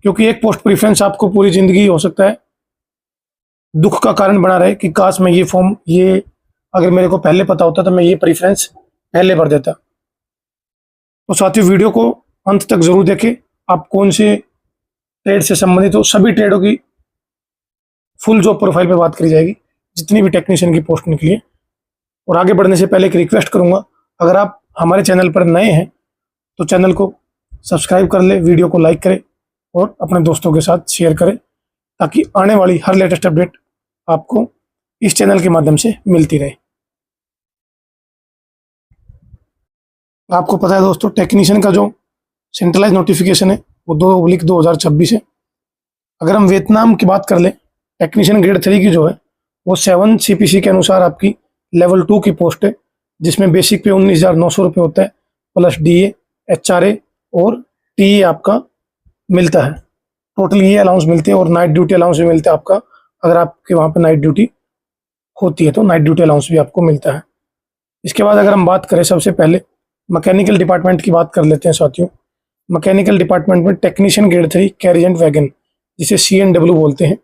क्योंकि एक post preference आपको पूरी ज़िंदगी हो सकता है दुख का कारण बना रहे कि काश मैं ये अगर मेरे को पहले पता होता तो मैं ये प्रेफरेंस पहले भर देता। तो साथियों, वीडियो को अंत तक ज़रूर देखें। आप कौन से ट्रेड से संबंधित हो, सभी ट्रेडों की फुल जॉब प्रोफाइल पे बात करी जाएगी, जितनी भी टेक्नीशियन की पोस्ट निकली है। और आगे बढ़ने से पहले एक रिक्वेस्ट करूंगा, अगर आप हमारे चैनल पर नए हैं तो चैनल को सब्सक्राइब कर ले, वीडियो को लाइक करें और अपने दोस्तों के साथ शेयर करें, ताकि आने वाली हर लेटेस्ट अपडेट आपको इस चैनल के माध्यम से मिलती रहे। आपको पता है दोस्तों, टेक्नीशियन का जो सेंट्रलाइज नोटिफिकेशन है वो 2/2026 है। अगर हम वियतनाम की बात कर लें, टेक्नीशियन ग्रेड 3 की जो है वो 7 CPC के अनुसार आपकी लेवल 2 की पोस्ट है, जिसमें बेसिक पे 19,900 रुपये होता है, प्लस DA, HRA और TE आपका मिलता है। टोटल ये अलाउंस मिलते हैं और नाइट ड्यूटी अलाउंस भी मिलता है आपका। अगर आपके वहाँ पे नाइट ड्यूटी होती है तो नाइट ड्यूटी अलाउंस भी आपको मिलता है। इसके बाद अगर हम बात करें, सबसे पहले मैकेनिकल डिपार्टमेंट की बात कर लेते हैं साथियों। मैकेनिकल डिपार्टमेंट में technician grade 3 carriage and wagon, जिसे CNW बोलते हैं,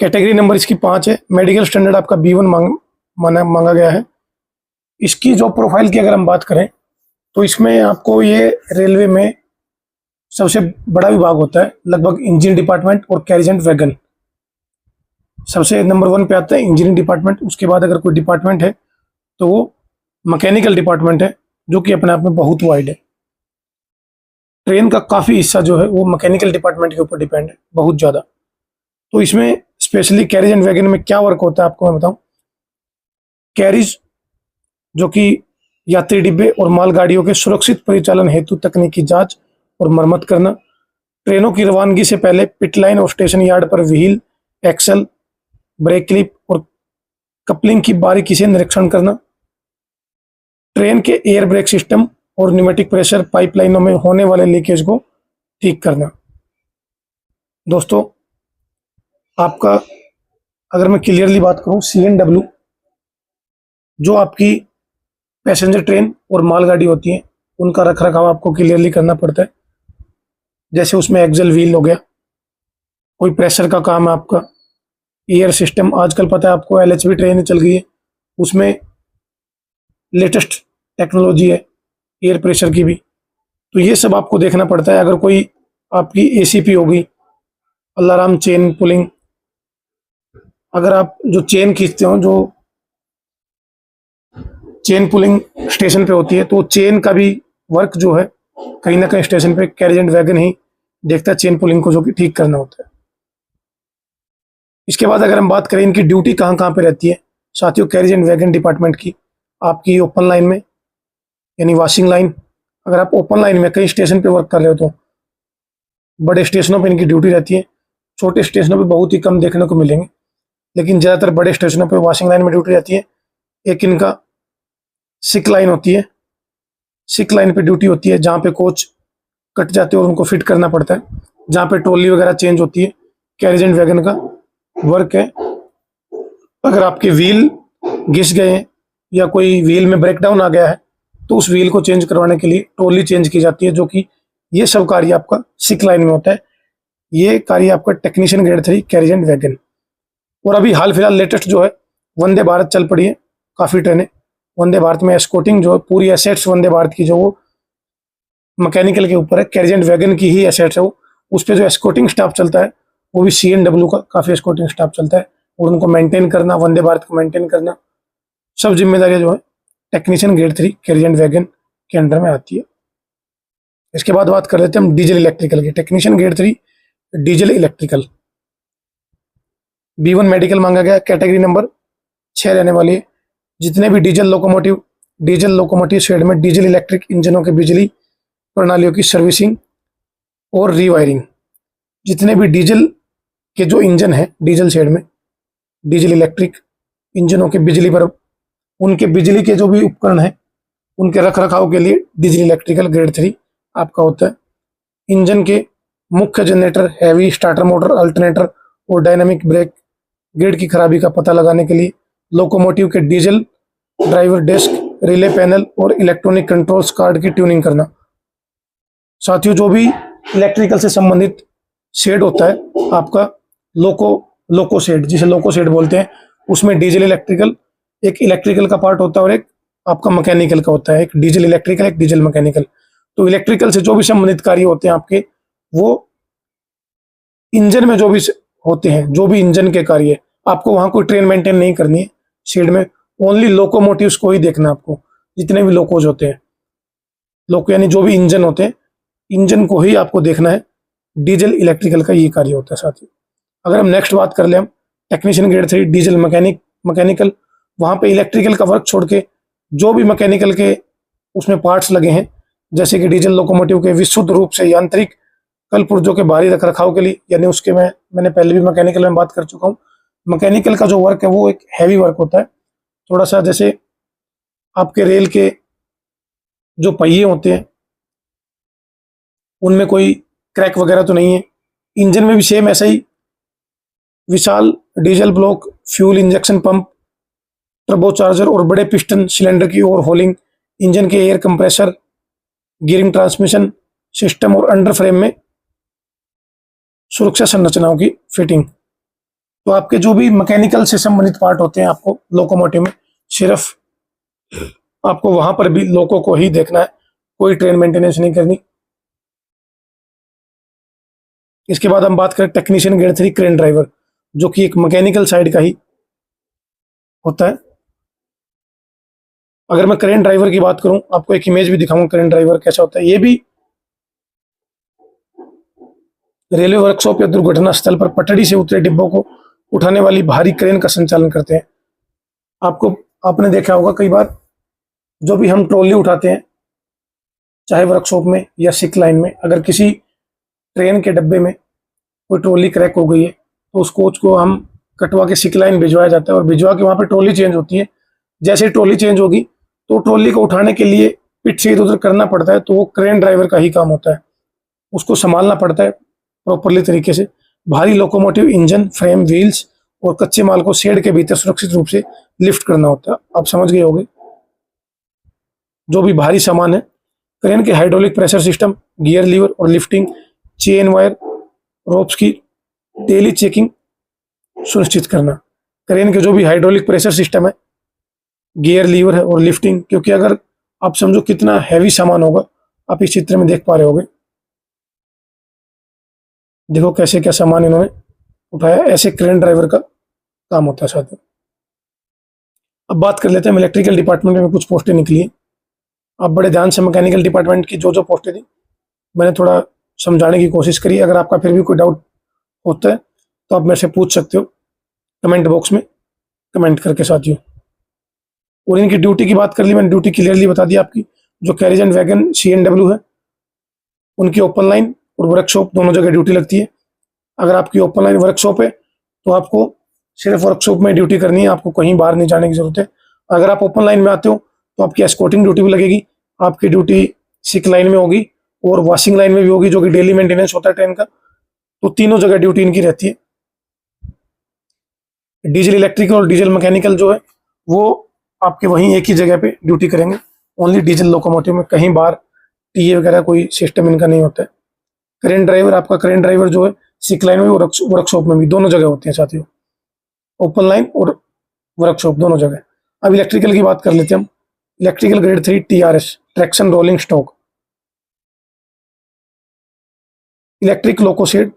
कैटेगरी नंबर इसकी 5 है। मेडिकल स्टैंडर्ड आपका B1 मांगा गया है। इसकी जॉब प्रोफाइल की अगर हम बात करें तो इसमें आपको ये रेलवे में सबसे बड़ा विभाग होता है, लगभग इंजीनियरिंग डिपार्टमेंट और कैरिज एंड वैगन सबसे नंबर 1 पे आता है, इंजीनियरिंग डिपार्टमेंट। उसके बाद अगर कोई डिपार्टमेंट है तो वो मैकेनिकल डिपार्टमेंट है, जो कि अपने आप में बहुत वाइड है। ट्रेन का काफ़ी हिस्सा जो है वो मैकेनिकल डिपार्टमेंट के ऊपर डिपेंड है, बहुत ज़्यादा। तो इसमें स्पेशली कैरिज एंड वैगन में क्या वर्क होता है आपको मैं बताऊं। कैरिज जो कि यात्री डिब्बे और मालगाड़ियों के सुरक्षित परिचालन हेतु तकनीकी जांच और मरम्मत करना। ट्रेनों की रवानगी से पहले पिट लाइन और स्टेशन यार्ड पर व्हील, एक्सल, ब्रेक क्लिप और कपलिंग की बारीकी से निरीक्षण करना। ट्रेन के एयर ब्रेक सिस्टम और न्यूमेटिक प्रेशर पाइपलाइनों में होने वाले लीकेज को ठीक करना। दोस्तों, आपका अगर मैं क्लियरली बात करूं, CNW जो आपकी पैसेंजर ट्रेन और मालगाड़ी होती है उनका रख रखाव आपको क्लियरली करना पड़ता है। जैसे उसमें एक्सल व्हील हो गया, कोई प्रेशर का काम है आपका, एयर सिस्टम, आजकल पता है आपको LHB ट्रेन चल गई है, उसमें लेटेस्ट टेक्नोलॉजी है एयर प्रेशर की भी, तो ये सब आपको देखना पड़ता है। अगर कोई आपकी ACP होगी, अलार्म चेन पुलिंग, अगर आप जो चेन खींचते हो, जो चेन पुलिंग स्टेशन पे होती है, तो चेन का भी वर्क जो है कहीं ना कहीं स्टेशन पे कैरिज एंड वैगन ही देखता है चेन पुलिंग को, जो कि ठीक करना होता है। इसके बाद अगर हम बात करें इनकी ड्यूटी कहाँ कहाँ पे रहती है साथियों, कैरिज एंड वैगन डिपार्टमेंट की आपकी ओपन लाइन में, यानी वॉशिंग लाइन। अगर आप ओपन लाइन में कई स्टेशन पे वर्क कर रहे हो तो बड़े स्टेशनों पे इनकी ड्यूटी रहती है। छोटे स्टेशनों पे बहुत ही कम देखने को मिलेंगे, लेकिन ज़्यादातर बड़े स्टेशनों पे वॉशिंग लाइन में ड्यूटी रहती है। एक इनका सिक लाइन होती है, सिक लाइन पे ड्यूटी होती है, जहाँ पे कोच कट जाते हैं और उनको फिट करना पड़ता है, जहाँ पे ट्रॉली वगैरह चेंज होती है, कैरिज एंड वैगन का वर्क है। अगर आपके व्हील घिस गए हैं या कोई व्हील में ब्रेकडाउन आ गया है तो उस व्हील को चेंज करवाने के लिए ट्रॉली चेंज की जाती है, जो कि ये सब कार्य आपका सिक लाइन में होता है। ये कार्य आपका technician grade 3 carriage and wagon. और अभी हाल फिलहाल लेटेस्ट जो है वंदे भारत चल पड़ी है, काफ़ी ट्रेनें वंदे भारत में। एस्कोटिंग जो है पूरी एसेट्स वंदे भारत की जो वो मैकेनिकल के ऊपर है, कैरिज एंड वैगन की ही एसेट्स है वो। उस पर जो एस्कोटिंग स्टाफ चलता है वो भी CNW का काफ़ी एस्कोटिंग स्टाफ चलता है, और उनको मेंटेन करना, वंदे भारत को मेंटेन करना, सब जिम्मेदारियां जो है technician grade 3 carriage and wagon के अंडर में आती है। इसके बाद बात कर लेते हैं हम डीजल इलेक्ट्रिकल की। Technician grade 3 diesel electrical, B1 medical मांगा गया, कैटेगरी नंबर 6 रहने वाली है। जितने भी डीजल लोकोमोटिव शेड में डीजल इलेक्ट्रिक इंजनों के बिजली प्रणालियों की सर्विसिंग और रीवायरिंग, जितने भी डीजल के जो इंजन है डीजल शेड में, डीजल इलेक्ट्रिक इंजनों के बिजली पर, उनके बिजली के जो भी उपकरण हैं उनके रख रखाव के लिए डीजल इलेक्ट्रिकल ग्रेड 3 आपका होता है। इंजन के मुख्य generator, heavy starter motor, alternator और डायनामिक ब्रेक ग्रिड की खराबी का पता लगाने के लिए लोकोमोटिव के diesel driver desk, relay panel और इलेक्ट्रॉनिक कंट्रोल्स कार्ड की ट्यूनिंग करना। साथियों, जो भी इलेक्ट्रिकल से संबंधित शेड होता है आपका, लोको शेड, जिसे लोको शेड बोलते हैं, उसमें डीजल इलेक्ट्रिकल, एक इलेक्ट्रिकल का पार्ट होता है और एक आपका मैकेनिकल का होता है, एक डीजल इलेक्ट्रिकल, एक डीजल मैकेनिकल। तो इलेक्ट्रिकल से जो भी संबंधित कार्य होते हैं आपके, वो इंजन में जो भी होते हैं, जो भी इंजन के कार्य, आपको वहां कोई ट्रेन मेंटेन नहीं करनी है शेड में, ओनली लोकोमोटिव्स को ही देखना है आपको। जितने भी लोकोज होते हैं, लोको यानी जो भी इंजन होते हैं, इंजन को ही आपको देखना है। डीजल इलेक्ट्रिकल का ये कार्य होता है साथियों। अगर हम नेक्स्ट बात कर ले, हम टेक्नीशियन ग्रेड 3 डीजल मैकेनिकल, वहां पे इलेक्ट्रिकल का वर्क छोड़ के जो भी मैकेनिकल के उसमें पार्ट्स लगे हैं, जैसे कि डीजल लोकोमोटिव के विशुद्ध रूप से यांत्रिक कल पुर्जों के बाहरी रख रखाव के लिए, यानी उसके मैंने पहले भी मैकेनिकल में बात कर चुका हूँ। मैकेनिकल का जो वर्क है वो एक हैवी वर्क होता है थोड़ा सा। जैसे आपके रेल के जो पहिए होते हैं उनमें कोई क्रैक वगैरह तो नहीं है, इंजन में भी सेम ऐसा ही विशाल diesel block, fuel injection pump, turbocharger और बड़े पिस्टन सिलेंडर की ओवर होलिंग, इंजन के air compressor, gearing transmission system और अंडर फ्रेम में सुरक्षा संरचनाओं की फिटिंग। तो आपके जो भी मैकेनिकल से संबंधित पार्ट होते हैं आपको लोकोमोटिव में, सिर्फ आपको वहां पर भी लोको को ही देखना है, कोई ट्रेन मेंटेनेंस नहीं करनी। इसके बाद हम बात करें टेक्नीशियन ग्रेड 3 क्रेन ड्राइवर, जो कि एक मैकेनिकल साइड का ही होता है। अगर मैं क्रेन ड्राइवर की बात करूं, आपको एक इमेज भी दिखाऊंगा क्रेन ड्राइवर कैसा होता है। ये भी रेलवे वर्कशॉप या दुर्घटना स्थल पर पटड़ी से उतरे डिब्बों को उठाने वाली भारी क्रेन का संचालन करते हैं। आपने देखा होगा कई बार, जो भी हम ट्रॉली उठाते हैं, चाहे वर्कशॉप में या सिक लाइन में, अगर किसी ट्रेन के डब्बे में कोई ट्रॉली क्रैक हो गई है तो उस कोच को हम कटवा के सिक लाइन भिजवाया जाता है और भिजवा के वहां पे ट्रॉली चेंज होती है। जैसे ही ट्रॉली चेंज होगी तो ट्रॉली को उठाने के लिए पिट से इधर उधर करना पड़ता है, तो वो क्रेन ड्राइवर का ही काम होता है। उसको संभालना पड़ता है प्रॉपरली तरीके से। भारी लोकोमोटिव इंजन, फ्रेम, व्हील्स और कच्चे माल को शेड के भीतर सुरक्षित रूप से लिफ्ट करना होता है। आप समझ गए होंगे, जो भी भारी सामान है, क्रेन के hydraulic pressure system, gear lever और लिफ्टिंग, चेन वायर, रोप्स की डेली चेकिंग सुनिश्चित करना। क्रेन के जो भी हाइड्रोलिक प्रेशर सिस्टम है, गियर लीवर है और लिफ्टिंग, क्योंकि अगर आप समझो कितना हैवी सामान होगा, आप इस चित्र में देख पा रहे होंगे। देखो कैसे क्या सामान इन्होंने उठाया, ऐसे क्रेन ड्राइवर का काम होता है साथियों। अब बात कर लेते हैं इलेक्ट्रिकल डिपार्टमेंट में कुछ पोस्टें निकली है। आप बड़े ध्यान से मैकेनिकल डिपार्टमेंट की जो जो पोस्टें थी मैंने थोड़ा समझाने की कोशिश करी। अगर आपका फिर भी कोई डाउट होता है तो आप मेरे से पूछ सकते हो कमेंट बॉक्स में कमेंट करके साथियों। और इनकी ड्यूटी की बात कर ली मैंने, ड्यूटी क्लियरली बता दी आपकी। जो कैरिज एंड वैगन CNW है, उनकी ओपन लाइन और वर्कशॉप दोनों जगह ड्यूटी लगती है। अगर आपकी ओपन लाइन वर्कशॉप है तो आपको सिर्फ वर्कशॉप में ड्यूटी करनी है, आपको कहीं बाहर नहीं जाने की जरूरत है। अगर आप ओपन लाइन में आते हो तो आपकी एस्कॉर्टिंग ड्यूटी भी लगेगी। आपकी ड्यूटी सिक लाइन में होगी और वॉशिंग लाइन में भी होगी, जो कि डेली मेंटेनेंस होता है ट्रेन का। तो तीनों जगह ड्यूटी इनकी रहती है। डीजल इलेक्ट्रिकल और डीजल मैकेनिकल जो है वो आपके वहीं एक ही जगह पे ड्यूटी करेंगे। ओनली डीजल लोकोमोटिव में कहीं बाहर टीए वगैरह कोई सिस्टम इनका नहीं होता है। क्रेन ड्राइवर, आपका क्रेन ड्राइवर जो है सिक लाइन में और वर्कशॉप में भी, दोनों जगह होते हैं साथियों, ओपन लाइन और वर्कशॉप दोनों जगह। अब इलेक्ट्रिकल की बात कर लेते हैं हम। Electrical grade 3 TRS, traction rolling stock, electric loco shed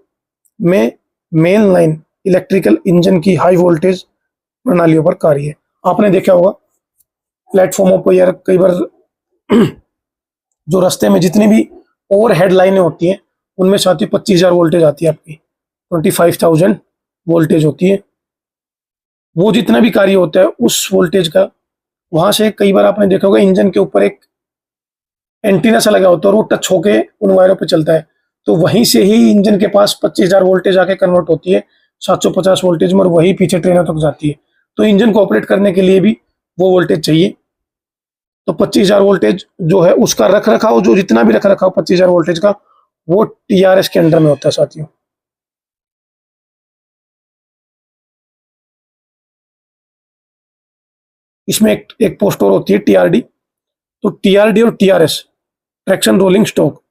में मेन लाइन इलेक्ट्रिकल इंजन की हाई वोल्टेज प्रणालियों पर कार्य है। आपने देखा होगा प्लेटफॉर्मों पर यार कई बार जो रास्ते में जितनी भी ओवर हेड लाइनें होती हैं उनमें साथ ही 25,000 वोल्टेज आती है, आपकी 25,000 वोल्टेज होती है। वो जितना भी कार्य होता है उस वोल्टेज का, वहां से कई बार आपने देखा होगा इंजन के ऊपर एक एंटीना सा लगा होता है और वो टच होके उन वायरों पे चलता है। तो वहीं से ही इंजन के पास 25,000 वोल्टेज आके कन्वर्ट होती है 750 वोल्टेज में, और वही पीछे ट्रेनों तक जाती है। तो इंजन को ऑपरेट करने के लिए भी वो वोल्टेज चाहिए। तो 25,000 वोल्टेज जो है उसका रख रखाव, जो जितना भी रख रखाव 25,000 वोल्टेज का, वो TRS के अंडर में होता है साथियों। इसमें एक पोस्ट और होती है TRD। तो TRD और TRS, traction rolling stock,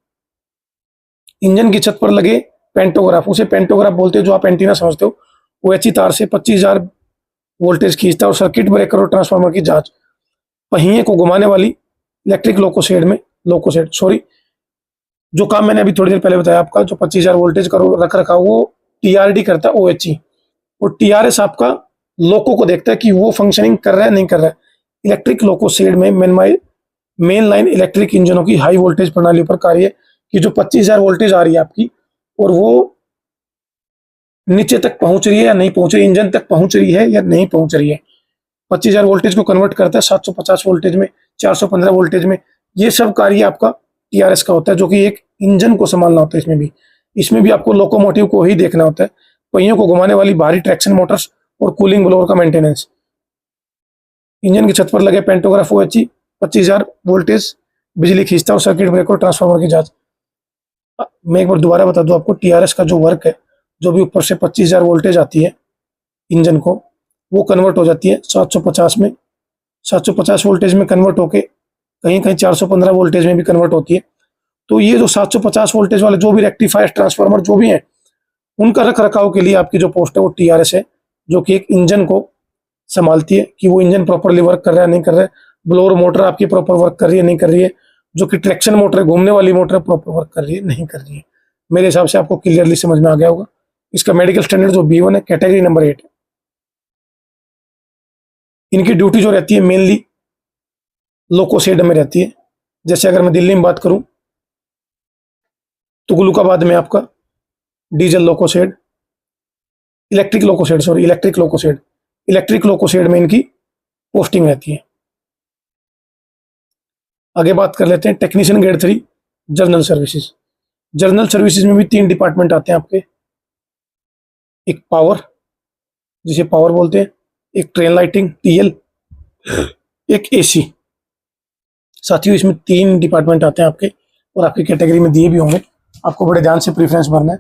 engine की छत पर लगे पेंटोग्राफ, उसे पेंटोग्राफ बोलते हैं, जो आप एंटीना समझते हो। वो एचई तार से 25,000 वोल्टेज खींचता है। और सर्किट ब्रेकर और ट्रांसफार्मर की जांच, पहिए को घुमाने वाली इलेक्ट्रिक लोकोसेड सॉरी, जो काम मैंने अभी थोड़ी देर पहले बताया आपका, जो 25,000 वोल्टेज का रख रखा वो टीआरडी करता है, ओएचई। और टीआरएस आपका लोको को देखता है कि वो फंक्शनिंग कर रहा है नहीं कर रहा है। इलेक्ट्रिक लोकोसेड में मेन लाइन इलेक्ट्रिक इंजनों की हाई वोल्टेज प्रणाली पर कार्य, कि जो 25,000 वोल्टेज आ रही है आपकी, और वो नीचे तक पहुंच रही है या नहीं पहुंच रही, इंजन तक पहुंच रही है या नहीं पहुंच रही है। 25,000 वोल्टेज को कन्वर्ट करता है 750 वोल्टेज में, 415 वोल्टेज में। ये सब कार्य आपका टीआरएस का होता है, जो कि एक इंजन को संभालना होता है। इसमें भी आपको लोकोमोटिव को ही देखना होता है, पहियों को घुमाने वाली भारी ट्रैक्शन मोटर्स और कूलिंग ब्लोअर का मेंटेनेंस। इंजन की छत पर लगे पेंटोग्राफ ओएचई 25,000 वोल्टेज बिजली खींचता है। और सर्किट ब्रेकर ट्रांसफार्मर की जांच। मैं एक बार दोबारा बता दूं आपको, टीआरएस का जो वर्क है, जो भी ऊपर से 25,000 वोल्टेज आती है इंजन को, वो कन्वर्ट हो जाती है 750 में, 750 वोल्टेज में कन्वर्ट होके कहीं कहीं 415 वोल्टेज में भी कन्वर्ट होती है। तो ये जो 750 वोल्टेज वाले जो भी रेक्टिफायर ट्रांसफार्मर जो भी हैं, उनका रख रखाव के लिए आपकी जो पोस्ट है वो टीआरएस है, जो कि एक इंजन को संभालती है कि वो इंजन प्रॉपरली वर्क कर रहा है नहीं कर रहा है, ब्लोअर मोटर आपकी प्रॉपर वर्क कर रही है नहीं कर रही है, जो कि ट्रैक्शन मोटर है, घूमने वाली मोटर प्रॉपर वर्क कर रही है नहीं कर रही है। मेरे हिसाब से आपको क्लियरली समझ में आ गया होगा। इसका मेडिकल स्टैंडर्ड जो B1 है, कैटेगरी नंबर 8 है। इनकी ड्यूटी जो रहती है मेनली लोकोसेड में रहती है। जैसे अगर मैं दिल्ली में बात करूं, तुगलकाबाद में आपका डीजल लोकोसेड, इलेक्ट्रिक लोकोसेड में इनकी पोस्टिंग रहती है। आगे बात कर लेते हैं technician grade 3 journal services. Journal services में भी 3 डिपार्टमेंट आते हैं आपके। एक पावर, जिसे पावर बोलते हैं, एक ट्रेन लाइटिंग टीएल, एक एसी। साथियों, इसमें 3 डिपार्टमेंट आते हैं आपके, और आपकी कैटेगरी में दिए भी होंगे। आपको बड़े ध्यान से प्रेफरेंस भरना है।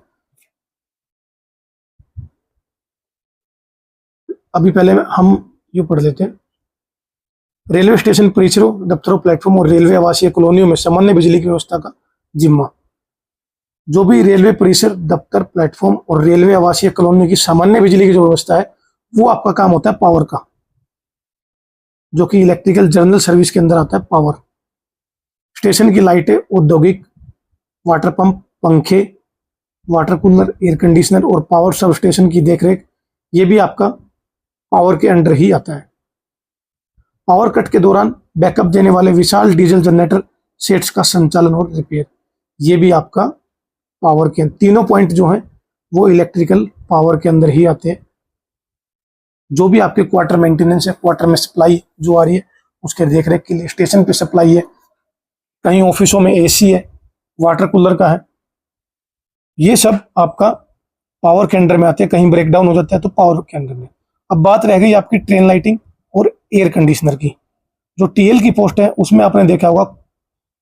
अभी पहले हम ये पढ़ लेते हैं। रेलवे स्टेशन परिसरों, दफ्तरों, प्लेटफॉर्म और रेलवे आवासीय कॉलोनियों में सामान्य बिजली की व्यवस्था का जिम्मा। जो भी रेलवे परिसर, दफ्तर, प्लेटफॉर्म और रेलवे आवासीय कॉलोनी की सामान्य बिजली की जो व्यवस्था है, वो आपका काम होता है पावर का, जो कि इलेक्ट्रिकल जर्नल सर्विस के अंदर आता है पावर। स्टेशन की लाइटें, औद्योगिक, वाटर पंप, पंखे, वाटर कूलर, एयर कंडीशनर और पावर सब स्टेशन की देखरेख, ये भी आपका पावर के अंडर ही आता है। पावर कट के दौरान बैकअप देने वाले विशाल डीजल जनरेटर सेट्स का संचालन और रिपेयर, ये भी आपका पावर के, तीनों पॉइंट जो हैं वो इलेक्ट्रिकल पावर के अंदर ही आते हैं। जो भी आपके क्वार्टर मेंटेनेंस है, क्वार्टर में सप्लाई जो आ रही है उसके देखरेख के लिए, स्टेशन पे सप्लाई है, कहीं ऑफिसों में एसी है, वाटर कूलर का है, ये सब आपका पावर के अंडर में आते हैं। कहीं ब्रेकडाउन हो जाता है तो पावर के अंडर में। अब बात रह गई आपकी ट्रेन लाइटिंग और एयर कंडीशनर की। जो टीएल की पोस्ट है उसमें आपने देखा होगा,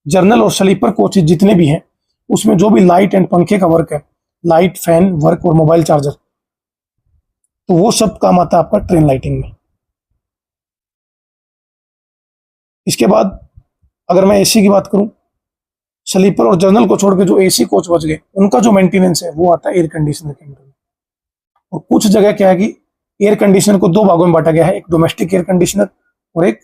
जर्नल और स्लीपर कोचेज जितने भी हैं, उसमें जो भी लाइट एंड पंखे का वर्क है, लाइट, फैन वर्क और मोबाइल चार्जर, तो वो सब काम आता है आपका ट्रेन लाइटिंग में। इसके बाद अगर मैं एसी की बात करूं, स्लीपर और जर्नल को छोड़ के जो एसी कोच बच गए, उनका जो मेंटेनेंस है वो आता है एयर कंडीशनर के अंदर। और कुछ जगह क्या है कि एयर कंडीशनर को 2 भागों में बांटा गया है, एक डोमेस्टिक एयर कंडीशनर और एक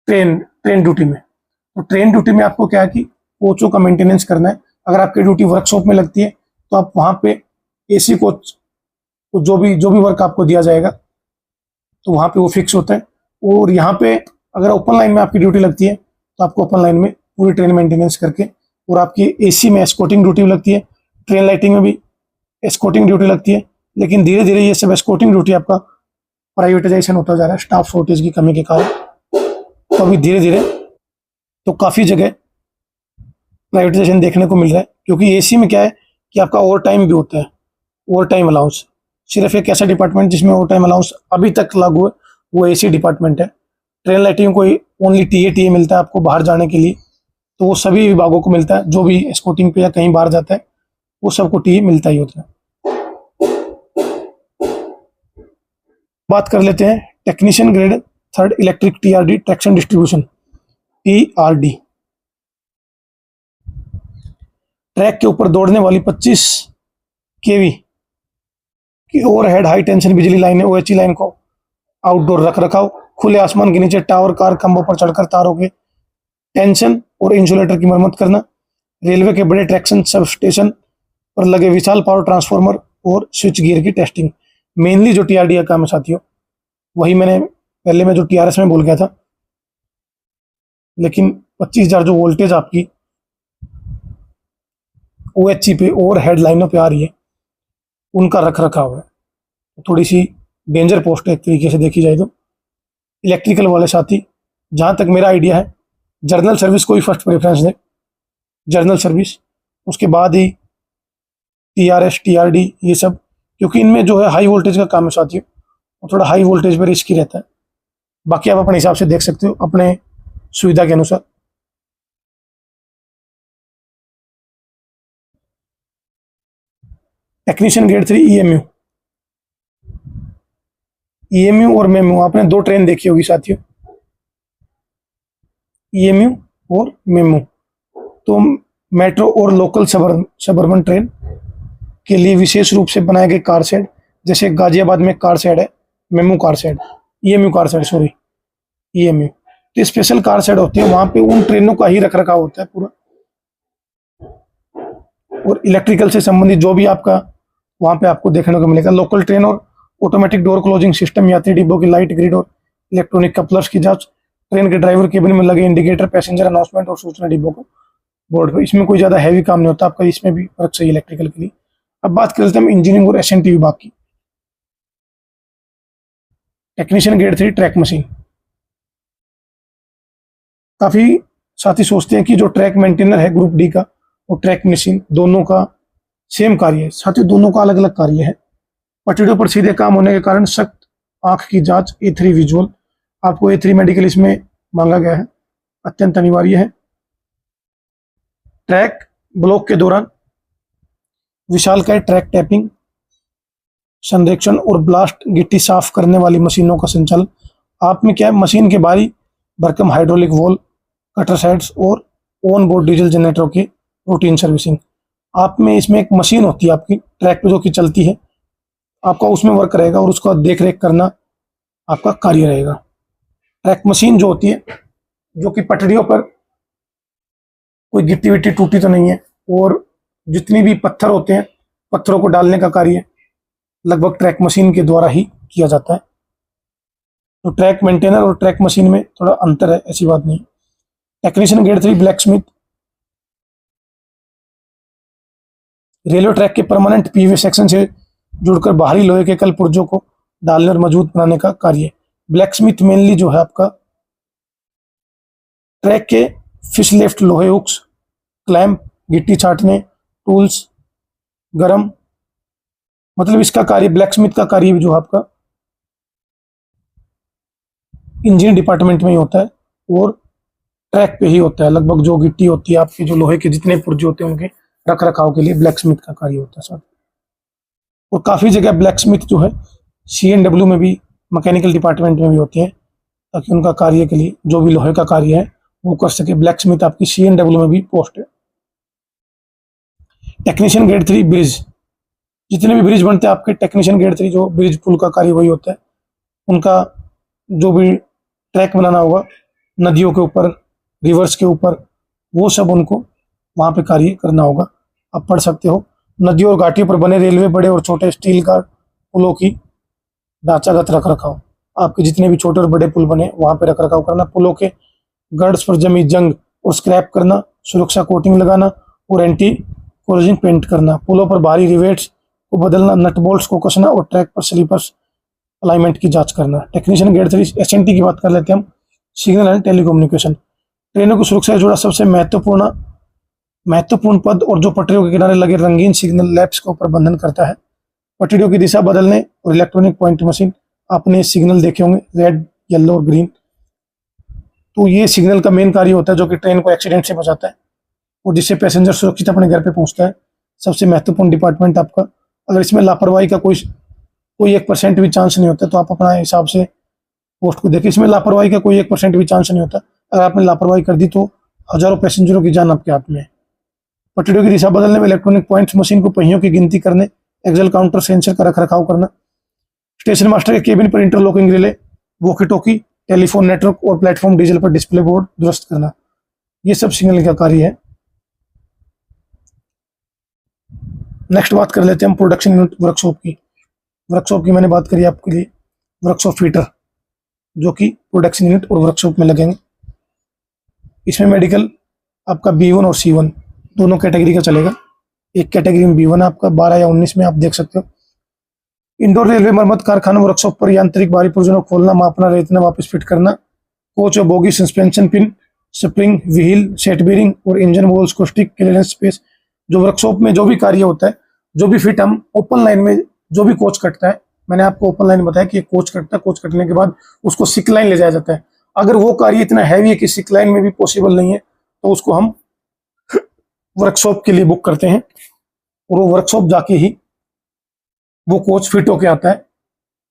ट्रेन ड्यूटी में। तो ट्रेन ड्यूटी में आपको क्या है कि कोचों का मेंटेनेंस करना है। अगर आपकी ड्यूटी वर्कशॉप में लगती है तो आप वहां पे एसी कोच को जो भी वर्क आपको दिया जाएगा तो वहां पे वो फिक्स होता है। और यहाँ पे अगर ओपन लाइन में आपकी ड्यूटी लगती है तो आपको ओपन लाइन में पूरी ट्रेन मेंटेनेंस करके, और आपकी एसी में एस्कॉर्टिंग ड्यूटी लगती है, ट्रेन लाइटिंग में भी एस्कॉर्टिंग ड्यूटी लगती है। लेकिन धीरे धीरे ये सब एस्कॉर्टिंग ड्यूटी आपका प्राइवेटाइजेशन होता जा रहा है स्टाफ शॉर्टेज की कमी के कारण। तो अभी धीरे धीरे तो काफ़ी जगह प्राइवेटाइजेशन देखने को मिल रहा है, क्योंकि एसी में क्या है कि आपका ओवर टाइम भी होता है, ओवर टाइम अलाउंस। सिर्फ एक ऐसा डिपार्टमेंट जिसमें ओवर टाइम अलाउंस अभी तक लागू है वो एसी डिपार्टमेंट है। ट्रेन लाइटिंग को ओनली टीए मिलता है आपको बाहर जाने के लिए, तो वो सभी विभागों को मिलता है। जो भी एस्कॉर्टिंग पे या कहीं बाहर जाता है वो सबको टीए मिलता ही होता है। बात कर लेते हैं technician grade 3 electric TRD traction distribution TRD। Track के ऊपर दौड़ने वाली 25 केवी की ओवरहेड हाई टेंशन बिजली लाइनें ओएचई लाइन को आउटडोर रख रखाव, खुले आसमान के नीचे टावर कार खंभों पर चढ़कर तारों के टेंशन और इंसुलेटर की मरम्मत करना, रेलवे के बड़े ट्रैक्शन सब स्टेशन पर लगे विशाल पावर ट्रांसफार्मर और स्विच गियर की टेस्टिंग। मेनली जो टीआरडी का काम है साथियों, वही मैंने पहले में जो टीआरएस में बोल गया था, लेकिन 25,000 जो वोल्टेज आपकी ओएचई पे और हेड लाइनों पे आ रही है, उनका रख रखाव है। थोड़ी सी डेंजर पोस्ट है एक तरीके से देखी जाए तो। इलेक्ट्रिकल वाले साथी, जहाँ तक मेरा आइडिया है, जर्नल सर्विस को ही फर्स्ट प्रेफरेंस दें, जर्नल सर्विस, उसके बाद ही टीआरएस टीआरडी ये सब, क्योंकि इनमें जो है हाई वोल्टेज का काम है साथियों, और थोड़ा हाई वोल्टेज पर रिस्की रहता है। बाकी आप अपने हिसाब से देख सकते हो अपने सुविधा के अनुसार। टेक्नीशियन ग्रेड 3 ईएमयू और मेमू, आपने दो ट्रेन देखी होगी साथियों, ईएमयू और मेमू। तो मेट्रो और लोकल सबर्बन ट्रेन के लिए विशेष रूप से बनाए गए कार शेड, जैसे गाजियाबाद में कार शेड है, MEMU car shed, EMU car shed, sorry EMU. तो स्पेशल कार शेड होती है, वहां पे उन ट्रेनों का ही रख रखाव होता है पूरा, और इलेक्ट्रिकल से संबंधित जो भी आपका वहां पे आपको देखने को मिलेगा। लोकल ट्रेन और ऑटोमेटिक डोर क्लोजिंग सिस्टम, यात्री डिब्बों की लाइट ग्रिड और इलेक्ट्रॉनिक कपलर्स की जांच, ट्रेन के ड्राइवर केबिन में लगे इंडिकेटर, पैसेंजर अनाउंसमेंट और सूचना डिब्बों को बोर्ड पे। इसमें कोई ज्यादा हैवी काम नहीं होता आपका, इसमें भी फर्क सही इलेक्ट्रिकल के लिए। अब बात करते हैं हम इंजीनियरिंग और एसएनटी विभाग की। टेक्नीशियन ग्रेड 3 ट्रैक मशीन, काफी साथी सोचते हैं कि जो ट्रैक मेंटेनर है ग्रुप डी का और ट्रैक मशीन, दोनों का सेम कार्य है। साथियों दोनों का अलग अलग कार्य है। पटरियों पर सीधे काम होने के कारण सख्त आंख की जांच, A3 विजुअल, आपको A3 मेडिकल इसमें मांगा गया है, अत्यंत अनिवार्य है। ट्रैक ब्लॉक के दौरान विशालकाय ट्रैक टैपिंग, संरक्षण और ब्लास्ट गिट्टी साफ करने वाली मशीनों का संचालन। आप में क्या है, मशीन के बाहरी भरकम हाइड्रोलिक वॉल, कटर साइड्स और ऑन बोर्ड डीजल जनरेटरों की रूटीन सर्विसिंग। आप में इसमें एक मशीन होती है आपकी ट्रैक पे जो कि चलती है, आपका उसमें वर्क रहेगा और उसका देख रेख करना आपका कार्य रहेगा। ट्रैक मशीन जो होती है, जो कि पटरियों पर कोई गिट्टी विट्टी टूटी तो नहीं है, और जितनी भी पत्थर होते हैं, पत्थरों को डालने का कार्य लगभग ट्रैक मशीन के द्वारा ही किया जाता है। तो ट्रैक मेंटेनर और ट्रैक मशीन में थोड़ा अंतर है, ऐसी बात नहीं। Technician grade 3 black Smith, railway track के परमानेंट पीवी सेक्शन से जुड़कर बाहरी लोहे के कल पुर्जों को डालने और मजबूत बनाने का कार्य। ब्लैक स्मिथ मेनली जो है आपका ट्रैक के फिश लेफ्ट लोहे हुक्स, क्लैंप, गिट्टी छाटने, टूल्स, गरम, मतलब इसका कार्य, ब्लैक स्मिथ का कार्य जो आपका इंजीनियर डिपार्टमेंट में ही होता है और ट्रैक पे ही होता है। लगभग जो गिट्टी होती है आपकी, जो लोहे के जितने पुर्जे होते हैं, उनके रख रखाव के लिए ब्लैक स्मिथ का कार्य होता है सर। और काफी जगह ब्लैक स्मिथ जो है CNW में भी, मैकेनिकल डिपार्टमेंट में भी होती है, ताकि उनका कार्य के लिए जो भी लोहे का कार्य है वो कर सके। ब्लैक स्मिथ आपकी CNW में भी पोस्ट है। टेक्नीशियन ग्रेड 3 ब्रिज, जितने भी ब्रिज बनते हैं आपके, टेक्नीशियन ग्रेड 3 जो ब्रिज पुल का कार्य वही होता है। उनका जो भी ट्रैक बनाना होगा नदियों के ऊपर, रिवर्स के ऊपर, वो सब उनको वहां पे कार्य करना होगा। आप पढ़ सकते हो, नदियों और घाटियों पर बने रेलवे, बड़े और छोटे स्टील का पुलों की ढांचागत रख रखाव। आपके जितने भी छोटे और बड़े पुल बने वहां पे रख रखाव करना। पुलों के गर्ड्स पर जमी जंग और स्क्रैप करना, सुरक्षा कोटिंग लगाना और एंटी कोरोजन पेंट करना। पुलों पर भारी रिवेट्स को बदलना, नट बोल्ट्स को कसना और ट्रैक पर स्लीपर्स अलाइनमेंट की जांच करना। टेक्नीशियन ग्रेड 3 SNT की बात कर लेते हैं हम। सिग्नल एंड टेलीकम्युनिकेशन, ट्रेनों की सुरक्षा से जुड़ा सबसे महत्वपूर्ण पद और जो पटरियों के किनारे लगे रंगीन सिग्नल लैंप्स को प्रबंधन करता है। पटरियों की दिशा बदलने और इलेक्ट्रॉनिक पॉइंट मशीन, आपने सिग्नल देखे होंगे रेड, येलो और ग्रीन। तो ये सिग्नल का मेन कार्य होता है, जो कि ट्रेन को एक्सीडेंट से बचाता है और जिससे पैसेंजर सुरक्षित अपने घर पे पहुंचता है। सबसे महत्वपूर्ण डिपार्टमेंट आपका। अगर इसमें लापरवाही का कोई 1% भी चांस नहीं होता, तो आप अपना हिसाब से पोस्ट को देखिए। इसमें लापरवाही का कोई 1% भी चांस नहीं होता। अगर आपने लापरवाही कर दी तो हजारों पैसेंजरों की जान आपके हाथ में है। पटरियों की दिशा बदलने में, इलेक्ट्रॉनिक पॉइंट्स, मशीन को पहियों की गिनती करने, एक्सेल काउंटर, सेंसर का रखरखाव करना, स्टेशन मास्टर के केबिन पर interlocking relay, walkie talkie, telephone network और प्लेटफॉर्म डीजल पर डिस्प्ले बोर्ड दुरुस्त करना, ये सब सिग्नल का कार्य है। नेक्स्ट बात कर लेते हैं हम प्रोडक्शन यूनिट वर्कशॉप की। वर्कशॉप की मैंने बात करी आपके लिए, वर्कशॉप फीटर जो कि प्रोडक्शन यूनिट और वर्कशॉप में लगेंगे। इसमें मेडिकल आपका B1 और C1 दोनों कैटेगरी का चलेगा। एक कैटेगरी में B1 आपका 12 या 19 में आप देख सकते हो। इंडोर रेलवे मरम्मत कारखाना वर्कशॉप पर यांत्रिक बाहरी पुर्जों को खोलना, मापना, रेतना, वापस फिट करना, कोच और bogie, suspension pin, spring, wheel, set bearing और इंजन वॉल्स को स्टिक, क्लियरेंस स्पेस। जो वर्कशॉप में जो भी कार्य होता है, जो भी फिट हम ओपन लाइन में जो भी कोच कटता है, मैंने आपको ओपन लाइन बताया कि कोच कटता है, कोच कटने के बाद उसको सिक लाइन ले जाया जाता है। अगर वो कार्य इतना हैवी है कि सिक लाइन में भी पॉसिबल नहीं है, तो उसको हम वर्कशॉप के लिए बुक करते हैं और वो वर्कशॉप जाके ही वो कोच फिट होके आता है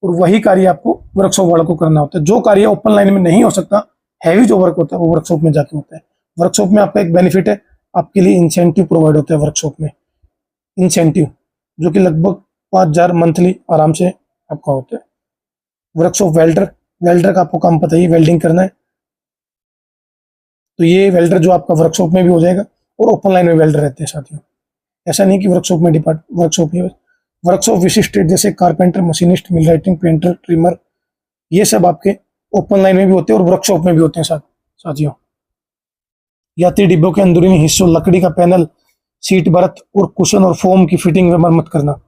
और वही कार्य आपको वर्कशॉप वालों को करना होता है। जो कार्य ओपन लाइन में नहीं हो सकता, हैवी जो वर्क होता है, वो वर्कशॉप में जाके होता है। वर्कशॉप में आपका एक बेनिफिट है, आपके लिए इंसेंटिव प्रोवाइड होता है वर्कशॉप में, इंसेंटिव जो कि लगभग 5,000 मंथली आराम से आपका होता है। वर्कशॉप वेल्डर का आपको काम पता ही, वेल्डिंग करना है, तो ये वेल्डर जो आपका वर्कशॉप में भी हो जाएगा और ओपन लाइन में वेल्डर रहते हैं साथियों। ऐसा नहीं कि वर्कशॉप में वर्कशॉप ही। वर्कशॉप विशिष्ट ट्रेड जैसे कारपेंटर, मशीनिस्ट, मिल राइटिंग, पेंटर, ट्रिमर, ये सब आपके ओपन लाइन में भी होते हैं और वर्कशॉप में भी होते हैं साथियों। यात्री डिब्बों के अंदरूनी हिस्सों, लकड़ी का पैनल, सीट बर्थ और कुशन और फोम की फिटिंग व मरम्मत करना।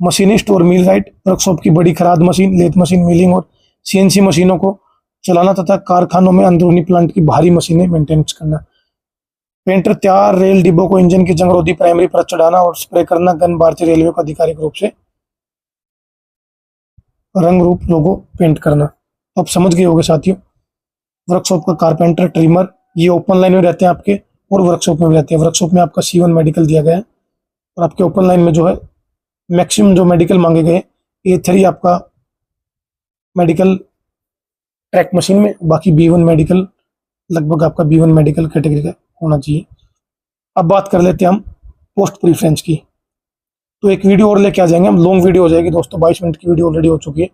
मशीनिस्ट और मिल राइट वर्कशॉप की बड़ी खराद मशीन, लेथ मशीन, मिलिंग और CNC मशीनों को चलाना तथा कारखानों में अंदरूनी प्लांट की भारी मशीनें मेंटेनेंस करना। पेंटर तैयार रेल डिब्बों को इंजन की जंगरोधी प्राइमरी परत चढ़ाना और स्प्रे करना। गन भारतीय रेलवे को आधिकारिक रूप से रंग रूप लोगो पेंट करना। तो आप समझ गए होंगे साथियों, वर्कशॉप का कारपेंटर, ट्रिमर, ये ओपन लाइन में रहते हैं आपके और वर्कशॉप में भी रहते हैं। वर्कशॉप में आपका C1 मेडिकल दिया गया है और आपके ओपन लाइन में जो है मैक्सिमम जो मेडिकल मांगे गए, A3 आपका मेडिकल ट्रैक मशीन में, बाकी B1 मेडिकल लगभग आपका B1 मेडिकल कैटेगरी का होना चाहिए। अब बात कर लेते हैं हम पोस्ट प्रीफ्रेंस की। तो एक वीडियो और लेके आ जाएंगे हम, लॉन्ग वीडियो हो जाएगी दोस्तों, 22 मिनट की वीडियो ऑलरेडी हो चुकी है।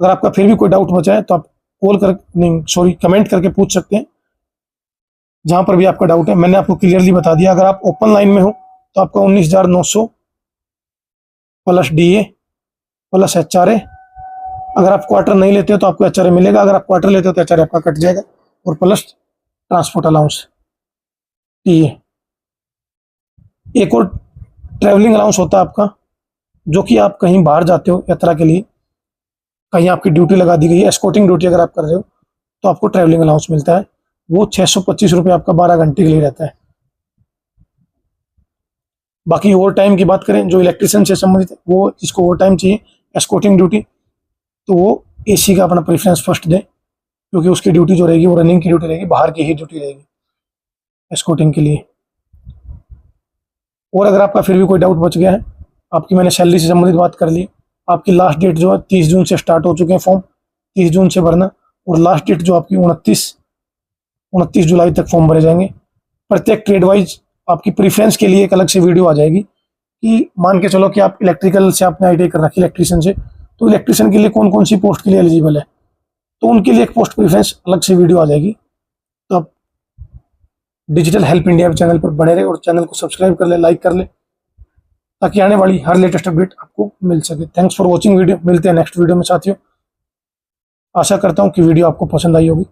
अगर आपका फिर भी कोई डाउट बचा है तो आप कमेंट करके पूछ सकते हैं, जहां पर भी आपका डाउट है। मैंने आपको क्लियरली बता दिया। अगर आप ओपन लाइन में हो तो आपका 19,900 प्लस DA प्लस HRA। अगर आप क्वार्टर नहीं लेते हो तो आपको HRA मिलेगा, अगर आप क्वार्टर लेते हो तो HRA आपका कट जाएगा, और प्लस ट्रांसपोर्ट अलाउंस TA। एक और ट्रैवलिंग अलाउंस होता है आपका, जो कि आप कहीं बाहर जाते हो यात्रा के लिए, कहीं आपकी ड्यूटी लगा दी गई है, एस्कॉर्टिंग ड्यूटी अगर आप कर रहे हो तो आपको ट्रैवलिंग अलाउंस मिलता है। वो 625 रुपये आपका 12 घंटे के लिए रहता है। बाकी ओवर टाइम की बात करें, जो इलेक्ट्रिशियन से संबंधित है, वो जिसको ओवर टाइम चाहिए, एस्कॉर्टिंग ड्यूटी, तो वो AC का अपना प्रेफरेंस फर्स्ट दे, क्योंकि उसकी ड्यूटी जो रहेगी वो रनिंग की ड्यूटी रहेगी, बाहर की ही ड्यूटी रहेगी एस्कॉर्टिंग के लिए। और अगर आपका फिर भी कोई डाउट बच गया है, आपकी मैंने सैलरी से संबंधित बात कर ली। आपकी लास्ट डेट जो है 30 जून से स्टार्ट हो चुके हैं फॉर्म, 30 जून से भरना, और लास्ट डेट जो आपकी 29 जुलाई तक फॉर्म भरे जाएंगे। प्रत्येक ट्रेड वाइज आपकी प्रीफ्रेंस के लिए एक अलग से वीडियो आ जाएगी, कि मान के चलो कि आप इलेक्ट्रिकल से आपने ITI कर रखी इलेक्ट्रिशियन से, तो इलेक्ट्रिशियन के लिए कौन कौन सी पोस्ट के लिए एलिजिबल है, तो उनके लिए एक पोस्ट प्रीफ्रेंस अलग से वीडियो आ जाएगी। तो आप डिजिटल हेल्प इंडिया चैनल पर बने रहे और चैनल को सब्सक्राइब कर ले, लाइक कर ले, ताकि आने वाली हर लेटेस्ट अपडेट आपको मिल सके। Thanks for watching video. मिलते हैं नेक्स्ट वीडियो में साथियों। आशा करता हूँ कि वीडियो आपको पसंद आई होगी।